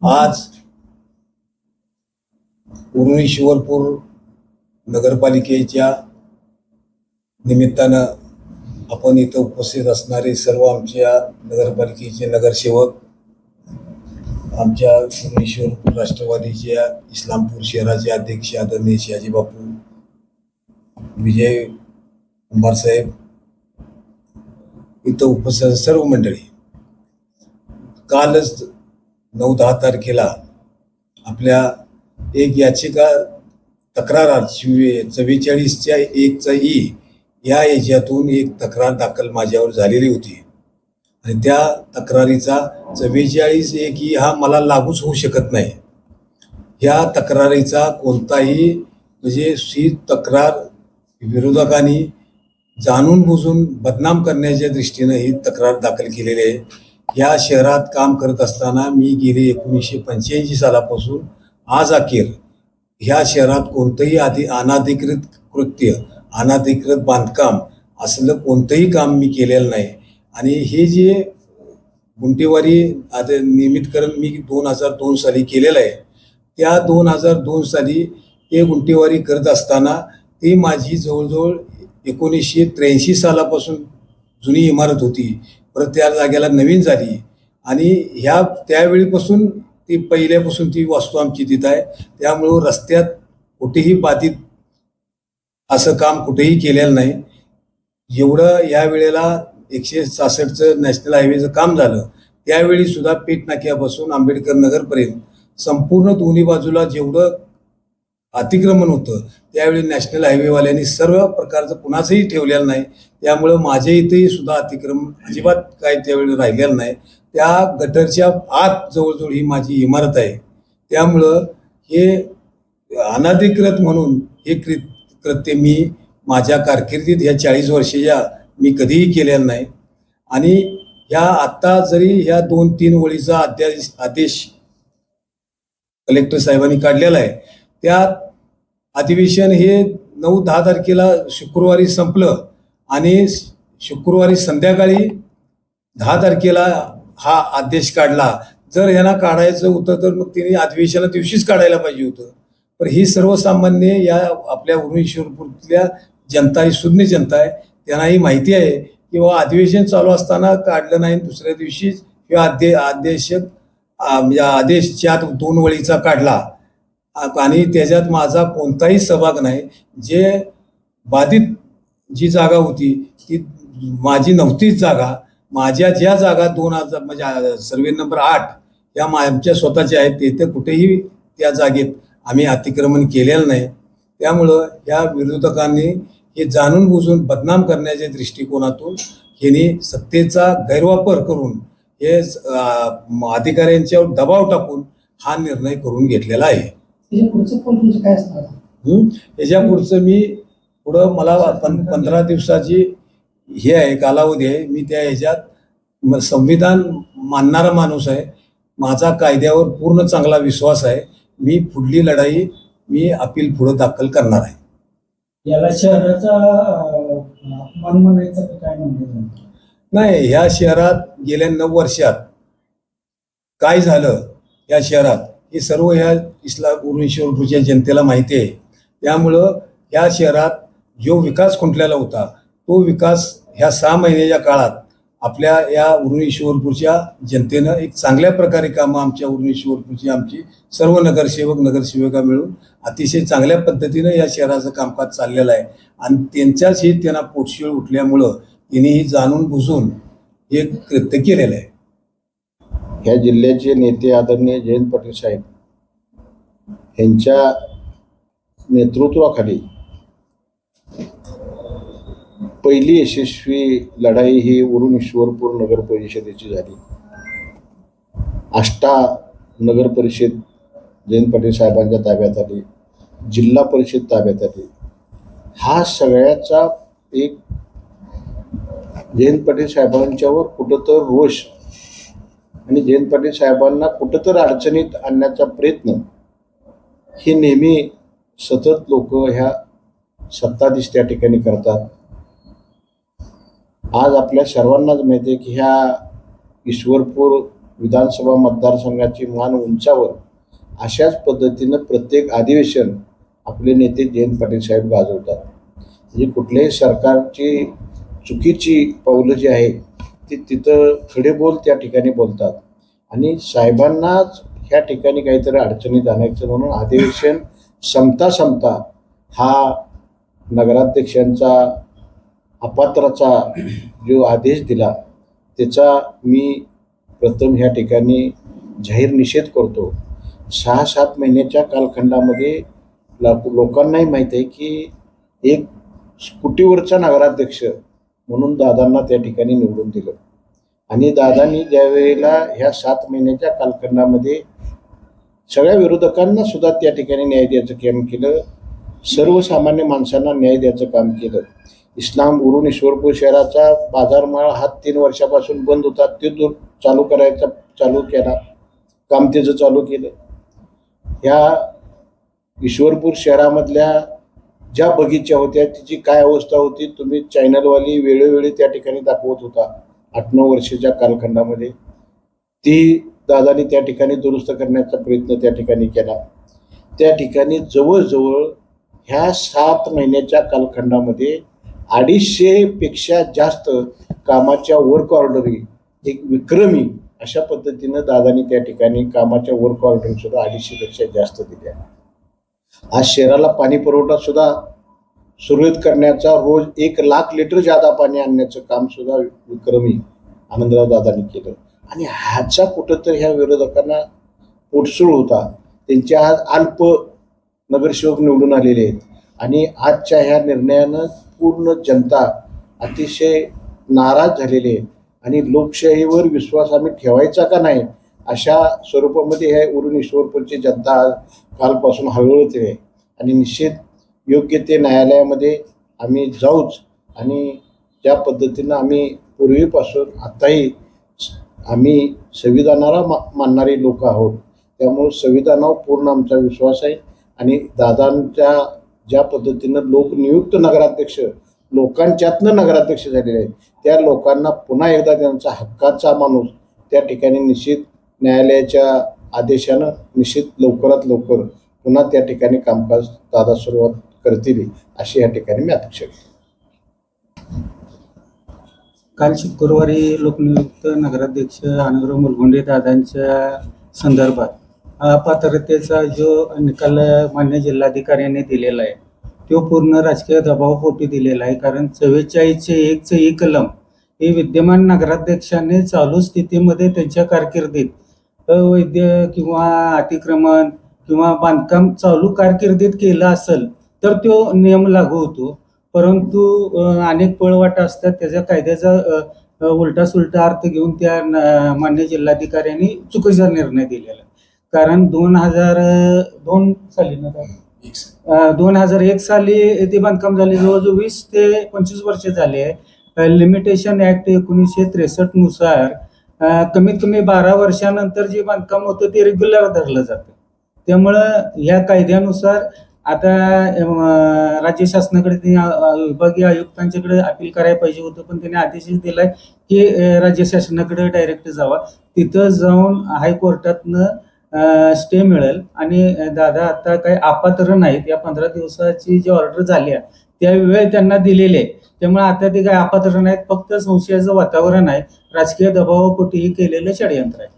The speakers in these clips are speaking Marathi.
आज उरुळी शिवरपूर नगरपालिकेच्या निमित्तानं आपण इथं उपस्थित असणारे सर्व आमच्या नगरपालिकेचे नगरसेवक, आमच्या उरुळी शिवरपूर राष्ट्रवादीच्या इस्लामपूर शहराचे अध्यक्ष आदरणीय शहाजी बापू, विजय कुंभार साहेब, इथं उपस्थित सर्व मंडळी, कालच 9-10 तारखेला आपल्या एक याचिका तक्रार 44/1 या याच्यातून एक तक्रार दाखल माझ्यावर झालेली होती आणि त्या तक्रारीचा 44/1 हा मला लागूच होऊ शकत नाही. या तक्रारीचा कोणताही म्हणजे ही तक्रार विरोधकांनी जाणून बुजून बदनाम करण्याच्या दृष्टीने ही तक्रार दाखल केलेली आहे. या शहरात काम करत असताना मी गेले 1985 सालापासून आज अखेर ह्या शहरात कोणतंही अनाधिकृत कृत्य, अनाधिकृत बांधकाम असलं कोणतंही काम मी केलेलं नाही. आणि हे जे गुंठेवारी नियमितकरण मी 2002 साली केलेलं आहे, त्या 2002 साली हे गुंठेवारी करत असताना ती माझी जवळजवळ 1983 सालापासून जुनी इमारत होती. परत त्या जागेला नवीन झाली आणि त्यावेळीपासून ती पहिल्यापासून ती वास्तू आमची तिथं आहे. त्यामुळं रस्त्यात कुठेही बाधित असं काम कुठेही केलेलं नाही. एवढं या वेळेला 166चं नॅशनल हायवेचं काम झालं, त्यावेळी सुद्धा पेठ नाक्यापासून आंबेडकर नगरपर्यंत संपूर्ण दोन्ही बाजूला जेवढं अतिक्रमण होतं त्यावेळी नॅशनल हायवेवाल्यांनी सर्व प्रकारचं कुणाचंही ठेवलेलं नाही. त्यामुळं माझ्या इथेही सुद्धा अतिक्रमण अजिबात काय त्यावेळी राहिलेलं नाही. त्या गटरच्या आत जवळजवळ ही माझी इमारत आहे. त्यामुळं हे अनाधिकृत म्हणून हे कृत्य मी माझ्या कारकिर्दीत ह्या 40 वर्षाच्या मी कधीही केलेलं नाही. आणि ह्या आत्ता जरी ह्या 2-3 ओळीचा आदेश कलेक्टर साहेबांनी काढलेला आहे, त्यात अधिवेशन हे 9-10 तारखेला शुक्रवारी संपलं आणि शुक्रवारी संध्याकाळी 10 तारखेला हा आदेश काढला. जर यांना काढायचं होतं तर मग त्यांनी अधिवेशना दिवशीच काढायला पाहिजे होतं. पण ही सर्वसामान्य या आपल्या उरुळी शिवरपूरच्या जनता ही सुज्ञ जनता आहे, त्यांनाही माहिती आहे की बाबा अधिवेशन चालू असताना काढलं नाही, दुसऱ्या दिवशीच किंवा आदेशच्या 2 वळीचा काढला आणि त्याच्यात माझा कोणताही सहभाग नाही. जे बाधित जी जागा होती ती माझी नव्हतीच जागा. माझ्या ज्या जागा 2000 म्हणजे सर्वे नंबर 8 या आमच्या स्वतःच्या आहेत, तिथे कुठेही त्या जागेत आम्ही अतिक्रमण केलेलं नाही. त्यामुळं या विरोधकांनी हे जाणून बुजून बदनाम करण्याच्या दृष्टिकोनातून यांनी सत्तेचा गैरवापर करून हे अधिकाऱ्यांच्यावर दबाव टाकून हा निर्णय करून घेतलेला आहे. याच्या पुढचं मी पुढं मला 15 दिवसाची हे आहे कालावधी आहे. मी त्या ह्याच्यात संविधान मानणारा माणूस आहे. माझा कायद्यावर पूर्ण चांगला विश्वास आहे. मी पुढली लढाई मी अपील पुढे दाखल करणार आहे. याला शहराचा अपमान म्हणायचा काय म्हणतो? नाही, ह्या शहरात गेल्या 9 वर्षात काय झालं या शहरात हे सर्व ह्या उरुळी शिवरपूरच्या जनतेला माहिती आहे. त्यामुळं या शहरात जो विकास खुंटलेला होता तो विकास ह्या 6 महिन्याच्या काळात आपल्या या उरुळी शिवरपूरच्या जनतेनं एक चांगल्या प्रकारे कामं आमच्या उरुळी शिवरपूरची आमची सर्व नगरसेविका मिळून अतिशय चांगल्या पद्धतीनं या शहराचं कामकाज चाललेलं आहे. आणि त्यांच्याच हे त्यांना पोटशिळ उठल्यामुळं त्यांनी ही जाणून बुजून हे कृत्य केलेलं आहे. ह्या जिल्ह्याचे नेते आदरणीय जयंत पाटील साहेब यांच्या नेतृत्वाखाली पहिली यशस्वी लढाई ही उरुळी शिवरपूर नगर परिषदेची झाली. आष्टा नगर परिषद जयंत पाटील साहेबांच्या ताब्यात आली, जिल्हा परिषद ताब्यात आली. हा सगळ्याचा एक जयंत पाटील साहेबांच्यावर कुठंतर रोष आणि जयंत पाटील साहेबांना कुठंतर अडचणीत आणण्याचा प्रयत्न हे नेहमी सतत लोक ह्या सत्ताधीश त्या ठिकाणी करतात. आज आपल्या सर्वांनाच माहिती आहे की ह्या ईश्वरपूर विधानसभा मतदारसंघाची मान उंचावर अशाच पद्धतीनं प्रत्येक अधिवेशन आपले नेते जयंत पाटील साहेब गाजवतात. म्हणजे कुठल्याही सरकारची चुकीची पावलं जी आहे ती तिथं खडे बोल त्या ठिकाणी बोलतात आणि साहेबांनाच ह्या ठिकाणी काहीतरी अडचणीत आणायचं म्हणून अधिवेशन संपता हा नगराध्यक्षांचा अपात्राचा जो आदेश दिला त्याचा मी प्रथम ह्या ठिकाणी जाहीर निषेध करतो. 6-7 महिन्याच्या कालखंडामध्ये लोकांनाही माहीत आहे की एक स्कुटीवरचा नगराध्यक्ष म्हणून दादांना त्या ठिकाणी निवडून दिलं आणि दादांनी ज्यावेळेला ह्या 7 महिन्याच्या कालखंडामध्ये सगळ्या विरोधकांना सुद्धा त्या ठिकाणी न्याय द्यायचं काम केलं, सर्वसामान्य माणसांना न्याय द्यायचं काम केलं. उरून ईश्वरपूर शहराचा बाजारमाळ हा 3 वर्षापासून बंद होता, ते चालू केला, काम त्याचं चालू केलं. ह्या ईश्वरपूर शहरामधल्या ज्या बगीच्या होत्या तिची काय अवस्था होती तुम्ही चॅनलवाली वेळोवेळी त्या ठिकाणी दाखवत होता. 8-9 वर्षाच्या कालखंडामध्ये ती दादानी त्या ठिकाणी दुरुस्त करण्याचा प्रयत्न त्या ठिकाणी केला. त्या ठिकाणी जवळजवळ ह्या 7 महिन्याच्या कालखंडामध्ये 250 पेक्षा जास्त कामाच्या वर्क ऑर्डरी एक विक्रमी अशा पद्धतीनं दादानी त्या ठिकाणी कामाच्या वर्क ऑर्डर सुद्धा 250 पेक्षा जास्त दिल्या. आज शहराला पाणी पुरवठा सुद्धा सुरळीत करण्याचा रोज 1 लाख लिटर जादा पाणी आणण्याचं काम सुद्धा विक्रमी आनंदराव दादांनी केलं आणि ह्याचा कुठंतरी ह्या विरोधकांना पोटसूळ होता. त्यांचे आज अल्प नगरसेवक निवडून आलेले आहेत आणि आजच्या ह्या निर्णयानं पूर्ण जनता अतिशय नाराज झालेली आहे आणि लोकशाहीवर विश्वास आम्ही ठेवायचा का नाही अशा स्वरूपामध्ये हे उरून ईश्वरपूरची जनता कालपासून हळूहळू आहे आणि निश्चित योग्य ते न्यायालयामध्ये आम्ही जाऊच आणि ज्या पद्धतीनं आम्ही पूर्वीपासून आताही आम्ही संविधानाला मानणारी लोक आहोत त्यामुळे संविधानावर पूर्ण आमचा विश्वास आहे आणि दादांच्या ज्या पद्धतीनं लोकनियुक्त नगराध्यक्ष लोकांच्यातनं नगराध्यक्ष झालेले आहेत त्या लोकांना पुन्हा एकदा त्यांचा हक्काचा माणूस त्या ठिकाणी निश्चित न्यायालयाच्या आदेशानं निश्चित लवकरात लवकर पुन्हा त्या ठिकाणी कामकाज दादा सुरुवात करतील अशी या ठिकाणी मी अपेक्षा करतो. काल शुक्रवारी लोकनियुक्त नगराध्यक्ष आनंदराव मुलगुंडे दादांच्या संदर्भात अपात्रतेचा जो निकाल मान्य जिल्हाधिकाऱ्यांनी दिलेला आहे तो पूर्ण राजकीय दबावापोटी दिलेला आहे. कारण 44(1) कलम हे विद्यमान नगराध्यक्षांनी चालू स्थितीमध्ये त्यांच्या कारकिर्दीत अवैध किंवा अतिक्रमण किंवा बांधकाम चालू कारकिर्दीत केलं असेल तर तो नियम लागू होतो. परंतु अनेक पळवाटा असतात त्याच्या कायद्याचा उलटा सुलटा अर्थ घेऊन त्या मान्य जिल्हाधिकाऱ्यांनी चुकीचा निर्णय दिलेला. कारण 2002 साली 2001 साली ते बांधकाम झाले, जवळजवळ 20 ते 25 वर्ष झाले. लिमिटेशन ऍक्ट 1963 नुसार कमीत कमी 12 वर्षानंतर जे बांधकाम होतं ते रेग्युलर धरलं जातं. त्यामुळं या कायद्यानुसार आता राज्य शासनाकडे विभागीय आयुक्तांच्याकडे अपील करायला पाहिजे होतं पण त्यांनी आदेश दिलाय की राज्य शासनाकडे डायरेक्ट जावा. तिथं जाऊन हायकोर्टातनं स्टे मिळेल आणि दादा आता काही अपात्र नाहीत. या 15 दिवसाची जी ऑर्डर झाली आहे त्यावेळी त्यांना दिलेली आहे. त्यामुळे आता ते काही अपात्र नाहीत, फक्त संशयाचं वातावरण आहे, राजकीय दबावापोटी केलेलं षडयंत्र आहे.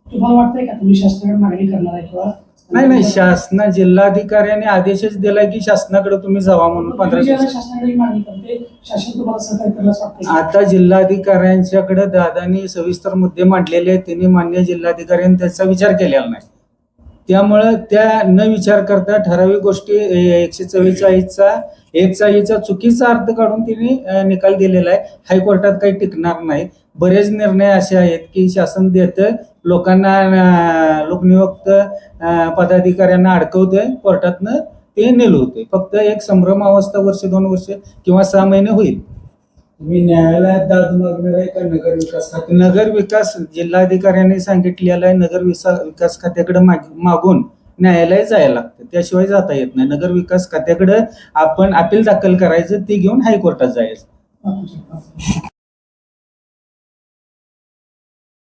तुम्हाला वाटतंय का तुम्ही शासनाकडे मागणी करणार आहे किंवा नाही शासना जिल्हाधिकाऱ्याने आदेशच दिलाय की शासनाकडे तुम्ही जावा म्हणून 15 दिवस. शासनाकडे मागणी करते, शासन तुम्हाला सहकार्य करायला वाटतंय? आता जिल्हाधिकाऱ्यांच्याकडे दादांनी सविस्तर मुद्दे मांडलेले आहेत, त्यांनी मान्य जिल्हाधिकाऱ्यांनी त्याचा विचार केलेला नाही. त्यामुळं त्या न विचार करता ठराविक गोष्टी 144चा चुकीचा अर्थ काढून त्यांनी निकाल दिलेला आहे. हायकोर्टात काही टिकणार नाही. बरेच निर्णय असे आहेत की शासन देतं लोकांना लोकनियुक्त पदाधिकाऱ्यांना अडकवतंय, कोर्टातनं ते नेलं होते. फक्त एक संभ्रमावस्था 1-2 वर्ष किंवा 6 महिने होईल. तुम्ही न्यायालयात दाद मागणार आहे का नगर विकास खाते? नगर विकास जिल्हाधिकाऱ्यांनी सांगितलेलं आहे, नगर विकास खात्याकडे मागून न्यायालय जायला लागतं, त्याशिवाय जाता येत नाही. नगर विकास खात्याकडे आपण अपील दाखल करायचं, ते घेऊन हायकोर्टात जायचं.